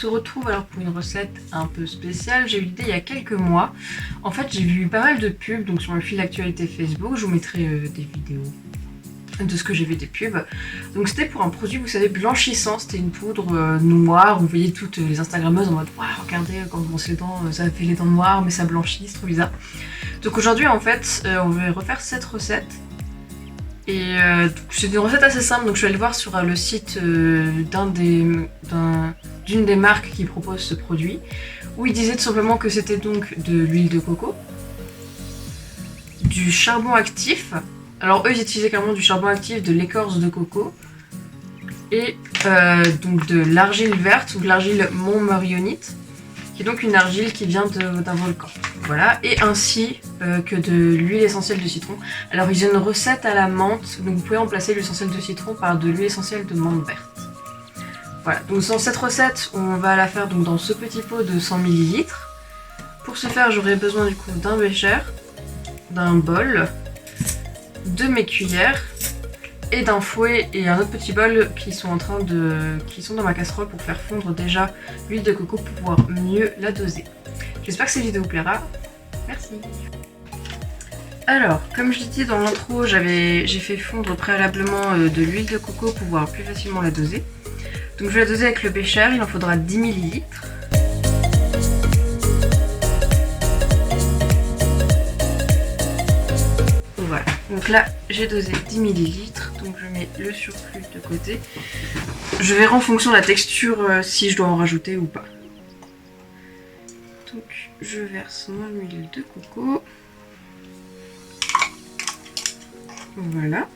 se retrouve alors pour une recette un peu spéciale. J'ai eu l'idée il y a quelques mois. En fait, j'ai vu pas mal de pubs donc sur le fil d'actualité Facebook. Je vous mettrai des vidéos de ce que j'ai vu des pubs. Donc c'était pour un produit, vous savez, blanchissant. C'était une poudre noire. Vous voyez toutes les Instagrammeuses en mode waouh, regardez quand on brosse les dents, ça fait les dents noires, mais ça blanchit, c'est trop bizarre. Donc aujourd'hui, en fait, on va refaire cette recette. Et c'est une recette assez simple, donc je vais aller voir sur le site d'une des marques qui propose ce produit, où il disait tout simplement que c'était donc de l'huile de coco, du charbon actif, alors eux ils utilisaient carrément du charbon actif, de l'écorce de coco, et donc de l'argile verte ou de l'argile montmorillonite, qui est donc une argile qui vient d'un volcan. Voilà, et ainsi que de l'huile essentielle de citron. Alors ils ont une recette à la menthe, donc vous pouvez remplacer l'huile essentielle de citron par de l'huile essentielle de menthe verte. Voilà, donc dans cette recette, on va la faire donc dans ce petit pot de 100 ml. Pour ce faire, j'aurai besoin du coup d'un bécher, d'un bol, de mes cuillères, et d'un fouet et un autre petit bol qui sont dans ma casserole pour faire fondre déjà l'huile de coco pour pouvoir mieux la doser. J'espère que cette vidéo vous plaira. Merci. Alors, comme je l'ai dit dans l'intro, j'ai fait fondre préalablement de l'huile de coco pour pouvoir plus facilement la doser. Donc je vais la doser avec le bécher, il en faudra 10 ml. Voilà, donc là j'ai dosé 10 ml, donc je mets le surplus de côté. Je verrai en fonction de la texture si je dois en rajouter ou pas. Donc je verse mon huile de coco. Voilà.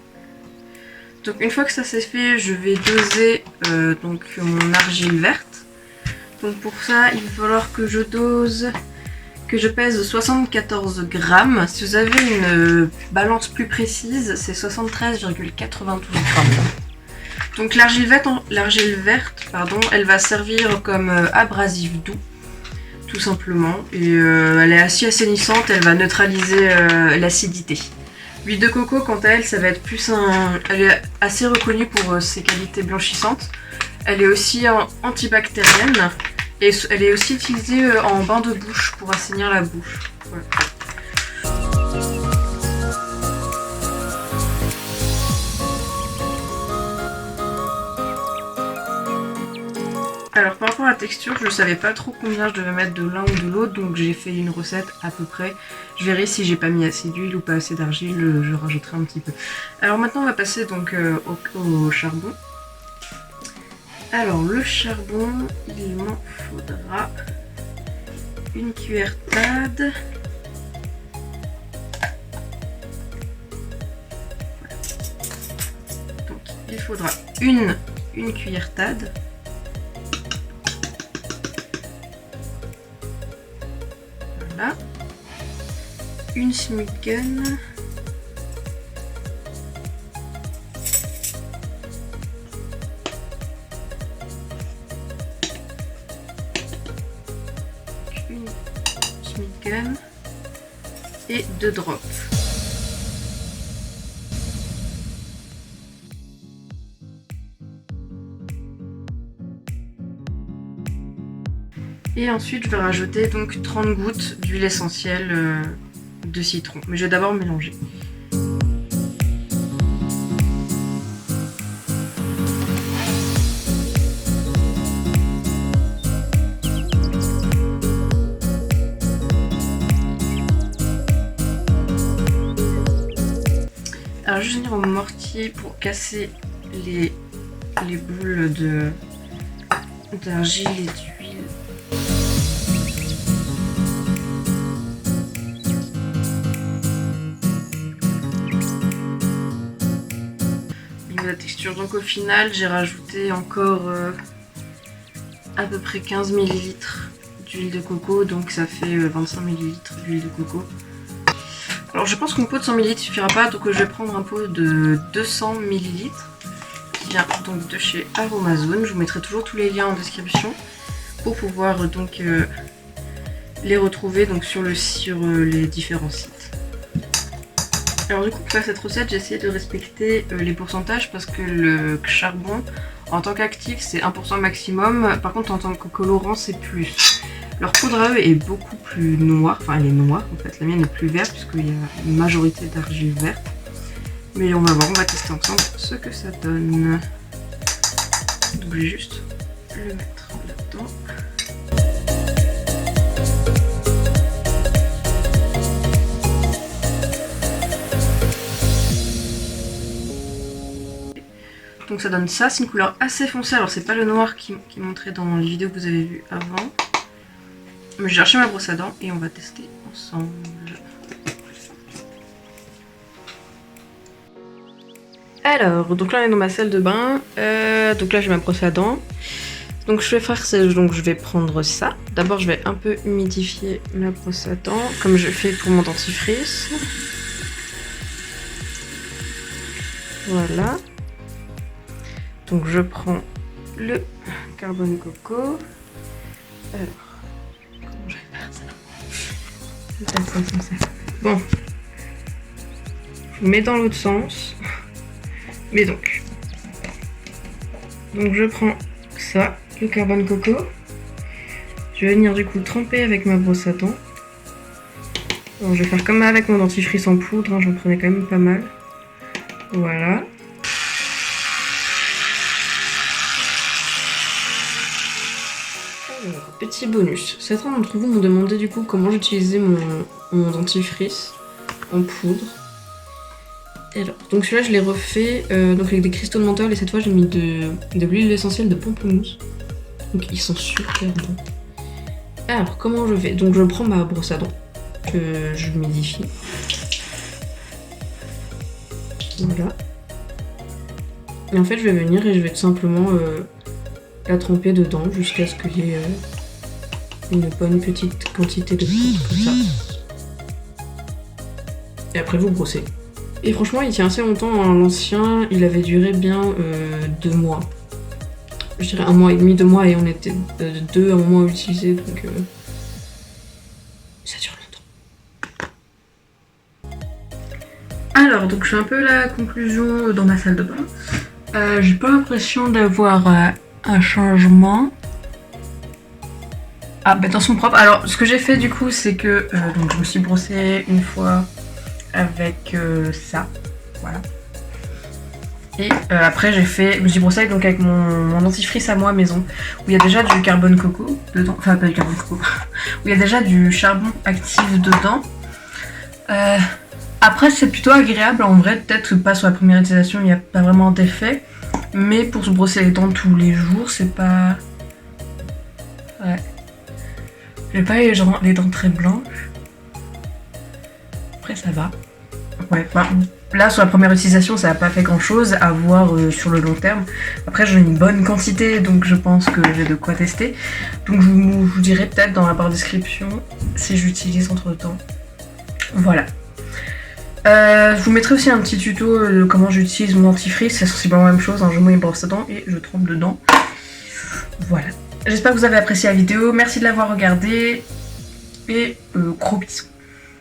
Donc une fois que ça c'est fait, je vais doser donc mon argile verte. Donc pour ça, il va falloir que je pèse 74 grammes. Si vous avez une balance plus précise, c'est 73,92 grammes. Donc l'argile verte, elle va servir comme abrasif doux, tout simplement. Et elle est assez assainissante, elle va neutraliser l'acidité. L'huile de coco, quant à elle, ça va être elle est assez reconnue pour ses qualités blanchissantes. Elle est aussi antibactérienne et elle est aussi utilisée en bain de bouche pour assainir la bouche. Voilà. Alors par rapport à la texture, je ne savais pas trop combien je devais mettre de l'un ou de l'autre, donc j'ai fait une recette à peu près. Je verrai si j'ai pas mis assez d'huile ou pas assez d'argile, je rajouterai un petit peu. Alors maintenant on va passer donc au charbon. Alors le charbon, il m'en faudra une cuillerade. Voilà. Donc il faudra une cuillerade. Voilà. Une Smithgun. Une Smithgun et 2 drops. Et ensuite je vais rajouter donc 30 gouttes d'huile essentielle de citron. Mais je vais d'abord mélanger. Alors je vais venir au mortier pour casser les boules d'argile et d'huile. La texture, donc au final j'ai rajouté encore à peu près 15 ml d'huile de coco, donc ça fait 25 ml d'huile de coco. Alors je pense qu'un pot de 100 ml suffira pas, donc je vais prendre un pot de 200 ml qui vient donc de chez Aromazone. Je vous mettrai toujours tous les liens en description pour pouvoir donc les retrouver donc sur les différents sites. Alors du coup pour faire cette recette j'ai essayé de respecter les pourcentages parce que le charbon En tant qu'actif, c'est 1% maximum. Par contre, en tant que colorant, c'est plus. Leur poudre à eux est beaucoup plus noire. Enfin, elle est noire en fait. La mienne est plus verte puisqu'il y a une majorité d'argile verte. Mais on va voir, on va tester ensemble ce que ça donne. Donc, je vais juste le mettre là-dedans. Donc ça donne ça, c'est une couleur assez foncée, alors c'est pas le noir qui montrait dans les vidéos que vous avez vues avant. Mais j'ai cherché ma brosse à dents et on va tester ensemble. Alors, donc là on est dans ma salle de bain, donc là j'ai ma brosse à dents. Donc je vais faire donc je vais prendre ça. D'abord je vais un peu humidifier ma brosse à dents, comme je fais pour mon dentifrice. Voilà. Donc je prends le carbone coco. Alors, comment je vais faire ça? Bon, je mets dans l'autre sens. Mais donc je prends ça, le carbone coco. Je vais venir du coup tremper avec ma brosse à dents. Alors, je vais faire comme avec mon dentifrice en poudre, hein, j'en prenais quand même pas mal. Voilà. Petit bonus, certains d'entre vous m'ont demandé du coup comment j'utilisais mon dentifrice en poudre. Et alors, donc celui-là je l'ai refait donc avec des cristaux de menthol et cette fois j'ai mis de l'huile essentielle de pamplemousse. Donc ils sont super bons. Alors comment je fais? Donc je prends ma brosse à dents que je humidifie. Voilà. Et en fait je vais venir et je vais tout simplement la tremper dedans jusqu'à ce qu'il y ait une bonne petite quantité de poudre comme ça. Et après vous brossez. Et franchement il tient assez longtemps, hein. L'ancien il avait duré bien 2 mois. Je dirais 1 mois et demi, 2 mois et on était 2 à un moment à utiliser donc ça dure longtemps. Alors donc je fais un peu la conclusion dans ma salle de bain. J'ai pas l'impression d'avoir un changement. Ah bah dans son propre. Alors ce que j'ai fait du coup c'est que donc je me suis brossée une fois avec ça, voilà. Et après je me suis brossée donc avec mon dentifrice à moi maison où il y a déjà du carbone coco dedans, enfin pas du carbone coco, où il y a déjà du charbon actif dedans. Après c'est plutôt agréable en vrai, peut-être que pas sur la première utilisation il n'y a pas vraiment d'effet, mais pour se brosser les dents tous les jours c'est pas... Ouais. J'ai pas les dents très blanches. Après ça va. Ouais, bah, là sur la première utilisation ça n'a pas fait grand chose, à voir sur le long terme. Après j'ai une bonne quantité donc je pense que j'ai de quoi tester. Donc je vous dirai peut-être dans la barre description si j'utilise entre temps. Voilà. Je vous mettrai aussi un petit tuto de comment j'utilise mon dentifrice, c'est sensiblement la même chose, hein. Je mets une brosse à dents et je trempe dedans. Voilà. J'espère que vous avez apprécié la vidéo, merci de l'avoir regardée et gros bisous.